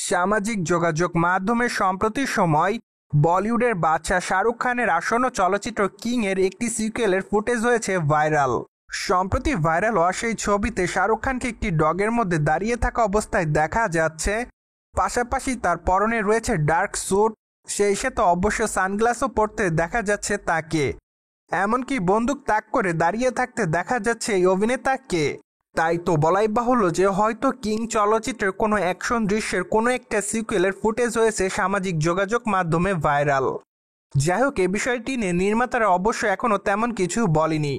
সামাজিক যোগাযোগ মাধ্যমে সম্প্রতি সময় বলিউডের বাদশা শাহরুখ খানের আসন্ন চলচ্চিত্র কিং এর একটি সিকুয়েলের ফুটেজ হয়েছে ভাইরাল। সম্প্রতি ভাইরাল হওয়া সেই ছবিতে শাহরুখ খানকে একটি ডগের মধ্যে দাঁড়িয়ে থাকা অবস্থায় দেখা যাচ্ছে, পাশাপাশি তার পরনে রয়েছে ডার্ক স্যুট, সেই সাথে অবশ্য সানগ্লাসও পরতে দেখা যাচ্ছে তাকে। এমনকি বন্দুক তাক করে দাঁড়িয়ে থাকতে দেখা যাচ্ছে এই অভিনেতাকে। তাই তো বলাই বাহুল্য যে হয়তো কিং চলচ্চিত্রের কোনো অ্যাকশন দৃশ্যের কোনো একটা সিকুয়েলের ফুটেজ হয়েছে সামাজিক যোগাযোগ মাধ্যমে ভাইরাল। যাই হোক, এই বিষয়টি নিয়ে নির্মাতারা অবশ্য এখনও তেমন কিছু বলেনি।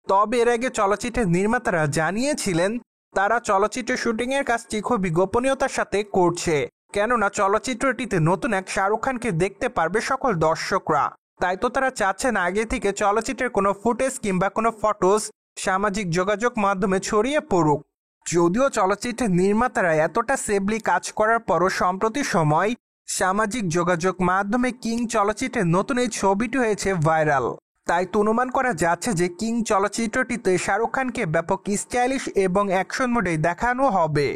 তবে এর আগে চলচ্চিত্রের নির্মাতারা জানিয়েছিলেন তারা চলচ্চিত্রের শুটিংয়ের কাজটি খুবই গোপনীয়তার সাথে করছে, কেননা চলচ্চিত্রটিতে নতুন এক শাহরুখ খানকে দেখতে পারবে সকল দর্শকরা। তাই তো তারা চাচ্ছেন আগে থেকে চলচ্চিত্রের কোনো ফুটেজ কিংবা কোনো ফটোস সামাজিক যোগাযোগ মাধ্যমে ছড়িয়ে পড়ুক। যদিও চলচ্চিত্রের নির্মাতারা এতটা সেফলি কাজ করার পরও সম্প্রতি সময় সামাজিক যোগাযোগ মাধ্যমে কিং চলচ্চিত্রের নতুন এই ছবিটি হয়েছে ভাইরাল। তাই তো অনুমান করা যাচ্ছে যে কিং চলচ্চিত্রটিতে শাহরুখ খানকে ব্যাপক স্টাইলিশ এবং অ্যাকশন মোডে দেখানো হবে।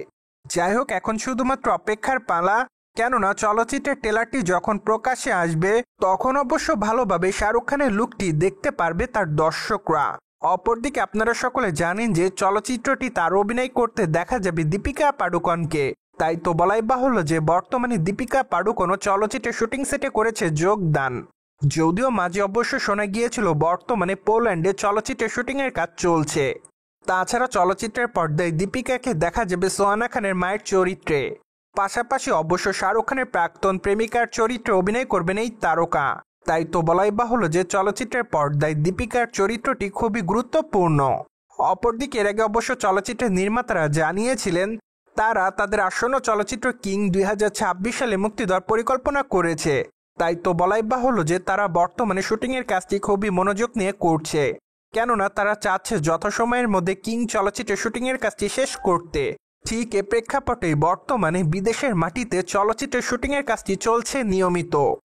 যাই হোক, এখন শুধুমাত্র অপেক্ষার পালা, কেননা চলচ্চিত্রের ট্রেলারটি যখন প্রকাশ্যে আসবে তখন অবশ্য ভালোভাবে শাহরুখ খানের লুকটি দেখতে পারবে তার দর্শকরা। অপরদিকে আপনারা সকলে জানেন যে চলচ্চিত্রটি তার অভিনয় করতে দেখা যাবে দীপিকা পাডুকোনকে। তাই তো বলাই বাহুল্য যে বর্তমানে দীপিকা পাডুকোনও চলচ্চিত্রের শুটিং সেটে করেছে যোগদান। যদিও মাঝে অবশ্য শোনা গিয়েছিল বর্তমানে পোল্যান্ডে চলচ্চিত্রের শুটিংয়ের কাজ চলছে। তাছাড়া চলচ্চিত্রের পর্দায় দীপিকাকে দেখা যাবে সোহানা খানের মায়ের চরিত্রে। পাশাপাশি অবশ্য শাহরুখ খানের প্রাক্তন প্রেমিকার চরিত্রে অভিনয় করবেন এই তারকা। তাই তো বলাই বাহুল্য যে চলচ্চিত্রের পর্দায় দীপিকার চরিত্রটি খুবই গুরুত্বপূর্ণ। অপরদিকে এর আগে অবশ্য চলচ্চিত্রের নির্মাতারা জানিয়েছিলেন তারা তাদের আসন্ন চলচ্চিত্র কিং 2026 সালে মুক্তি দেওয়ার পরিকল্পনা করেছে। তাই তো বলাই বাহুল্য যে তারা বর্তমানে শুটিংয়ের কাজটি খুবই মনোযোগ নিয়ে করছে, কেননা তারা চাচ্ছে যথাসময়ের মধ্যে কিং চলচ্চিত্রের শুটিংয়ের কাজটি শেষ করতে। ঠিক এ প্রেক্ষাপটে বর্তমানে বিদেশের মাটিতে চলচ্চিত্রের শুটিংয়ের কাজটি চলছে নিয়মিত।